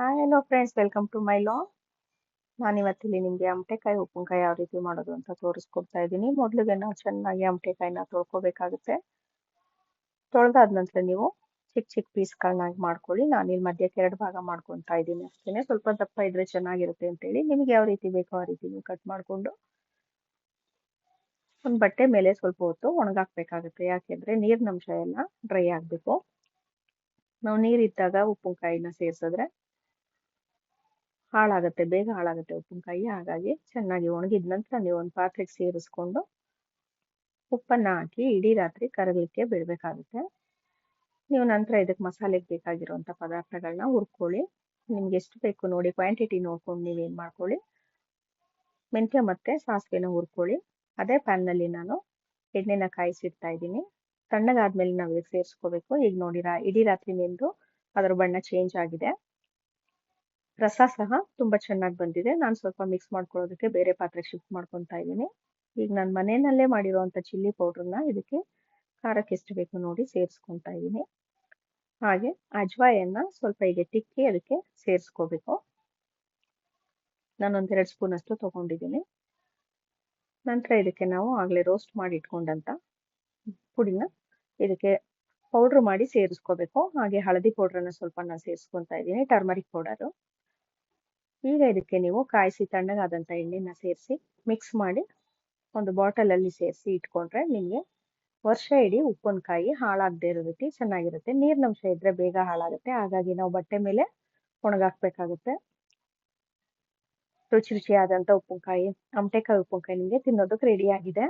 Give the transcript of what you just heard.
Hi hello friends, welcome to my vlog. ನಾನಿವತ್ತಿಲ್ಲಿ ನಿಮಗೆ ಅಮಟೆಕಾಯಿ ಉಪ್ಪಿನಕಾಯಿ ಯಾವ ರೀತಿ ಮಾಡೋದು ಅಂತ ತೋರಿಸ್ಕೊಡ್ತಾ ಇದ್ದೀನಿ. ಮೊದಲಿಗೆ ನಾವು ಚೆನ್ನಾಗಿ ಅಮಟೆಕಾಯಿನ ತೊಳ್ಕೊಬೇಕಾಗುತ್ತೆ. ತೊಳೆದಾದ ನಂತರ ನೀವು ಚಿಕ್ಕ ಚಿಕ್ಕ ಪೀಸ್ಗಳನ್ನಾಗಿ ಮಾಡ್ಕೊಳ್ಳಿ. ನಾನಿಲ್ಲಿ ಮಧ್ಯಕ್ಕೆ 2 ಭಾಗ ಮಾಡ್ಕೊತಾ ಇದ್ದೀನಿ ಅಷ್ಟೇ. ಸ್ವಲ್ಪ ದಪ್ಪ ಇದ್ರೆ ಚೆನ್ನಾಗಿರುತ್ತೆ ಅಂತೇಳಿ ನಿಮಗೆ ಯಾವ ರೀತಿ ಬೇಕೋ ಆ ರೀತಿ ನೀವು ಕಟ್ ಮಾಡಿಕೊಂಡು ಒಂದು ಬಟ್ಟೆ ಮೇಲೆ ಸ್ವಲ್ಪ ಹೊತ್ತು ಒಣಗಾಕ್ಬೇಕಾಗುತ್ತೆ. ಯಾಕೆಂದ್ರೆ ನೀರಿನ ಅಂಶ ಎಲ್ಲ ಡ್ರೈ ಆಗಬೇಕು. ನಾವು ನೀರಿದ್ದಾಗ ಉಪ್ಪಿನಕಾಯಿನ ಸೇರಿಸಿದ್ರೆ ಹಾಳಾಗುತ್ತೆ, ಬೇಗ ಹಾಳಾಗುತ್ತೆ ಉಪ್ಪಿನಕಾಯಿ. ಹಾಗಾಗಿ ಚೆನ್ನಾಗಿ ಒಣಗಿದ ನಂತರ ನೀವು ಒಂದು ಪಾತ್ರೆಗೆ ಸೇರಿಸ್ಕೊಂಡು ಉಪ್ಪನ್ನ ಹಾಕಿ ಇಡೀ ರಾತ್ರಿ ಕರಗಲಿಕ್ಕೆ ಬಿಡಬೇಕಾಗುತ್ತೆ. ನೀವು ನಂತರ ಇದಕ್ಕೆ ಮಸಾಲೆಗೆ ಬೇಕಾಗಿರುವಂಥ ಪದಾರ್ಥಗಳನ್ನ ಹುರ್ಕೊಳ್ಳಿ. ನಿಮ್ಗೆ ಎಷ್ಟು ಬೇಕು ನೋಡಿ, ಕ್ವಾಂಟಿಟಿ ನೋಡ್ಕೊಂಡು ನೀವೇನು ಮಾಡ್ಕೊಳ್ಳಿ. ಮೆಂತ್ಯ ಮತ್ತು ಸಾಸಿವೆನ ಹುರ್ಕೊಳ್ಳಿ. ಅದೇ ಪ್ಯಾನ್ನಲ್ಲಿ ನಾನು ಎಣ್ಣೆನ ಕಾಯಿಸಿಡ್ತಾ ಇದ್ದೀನಿ. ತಣ್ಣಗಾದ್ಮೇಲೆ ನಾವು ಇದಕ್ಕೆ ಸೇರಿಸ್ಕೋಬೇಕು. ಈಗ ನೋಡಿ, ಇಡೀ ರಾತ್ರಿ ನೆಂದು ಅದರ ಬಣ್ಣ ಚೇಂಜ್ ಆಗಿದೆ. ರಸ ಸಹ ತುಂಬ ಚೆನ್ನಾಗಿ ಬಂದಿದೆ. ನಾನು ಸ್ವಲ್ಪ ಮಿಕ್ಸ್ ಮಾಡ್ಕೊಳ್ಳೋದಕ್ಕೆ ಬೇರೆ ಪಾತ್ರೆಗೆ ಶಿಫ್ಟ್ ಮಾಡ್ಕೊತಾ ಇದ್ದೀನಿ. ಈಗ ನಾನು ಮನೆಯಲ್ಲೇ ಮಾಡಿರುವಂಥ ಚಿಲ್ಲಿ ಪೌಡ್ರನ್ನ ಇದಕ್ಕೆ ಖಾರಕ್ಕೆ ಎಷ್ಟು ಬೇಕು ನೋಡಿ ಸೇರಿಸ್ಕೊತಾ ಇದ್ದೀನಿ. ಹಾಗೆ ಅಜ್ವಾಯನ್ನ ಸ್ವಲ್ಪ ಹೀಗೆ ತಿಕ್ಕಿ ಅದಕ್ಕೆ ಸೇರಿಸ್ಕೋಬೇಕು. ನಾನೊಂದು 2 ಸ್ಪೂನ್ ಅಷ್ಟು ತೊಗೊಂಡಿದ್ದೀನಿ. ನಂತರ ಇದಕ್ಕೆ ನಾವು ಆಗಲೇ ರೋಸ್ಟ್ ಮಾಡಿ ಇಟ್ಕೊಂಡಂಥ ಪುಡಿನ ಇದಕ್ಕೆ ಪೌಡ್ರ್ ಮಾಡಿ ಸೇರಿಸ್ಕೋಬೇಕು. ಹಾಗೆ ಹಳದಿ ಪೌಡ್ರನ್ನ ಸ್ವಲ್ಪ ನಾನು ಸೇರಿಸ್ಕೊತಾ ಇದ್ದೀನಿ, ಟರ್ಮರಿಕ್ ಪೌಡರು. ಈಗ ಇದಕ್ಕೆ ನೀವು ಕಾಯಿಸಿ ತಣ್ಣಗಾದಂಥ ಎಣ್ಣೆನ ಸೇರಿಸಿ ಮಿಕ್ಸ್ ಮಾಡಿ ಒಂದು ಬಾಟಲಲ್ಲಿ ಸೇರಿಸಿ ಇಟ್ಕೊಂಡ್ರೆ ನಿಮಗೆ ವರ್ಷ ಇಡೀ ಉಪ್ಪಿನಕಾಯಿ ಹಾಳಾಗದೇ ಇರೋ ರೀತಿ ಚೆನ್ನಾಗಿರುತ್ತೆ. ನೀರಿನಂಶ ಇದ್ರೆ ಬೇಗ ಹಾಳಾಗುತ್ತೆ. ಹಾಗಾಗಿ ನಾವು ಬಟ್ಟೆ ಮೇಲೆ ಒಣಗಾಕ್ಬೇಕಾಗುತ್ತೆ. ರುಚಿ ರುಚಿಯಾದಂಥ ಉಪ್ಪಿನಕಾಯಿ, ಅಮಟೆಕಾಯಿ ಉಪ್ಪಿನಕಾಯಿ ನಿಮಗೆ ತಿನ್ನೋದಕ್ಕೆ ರೆಡಿ ಆಗಿದೆ.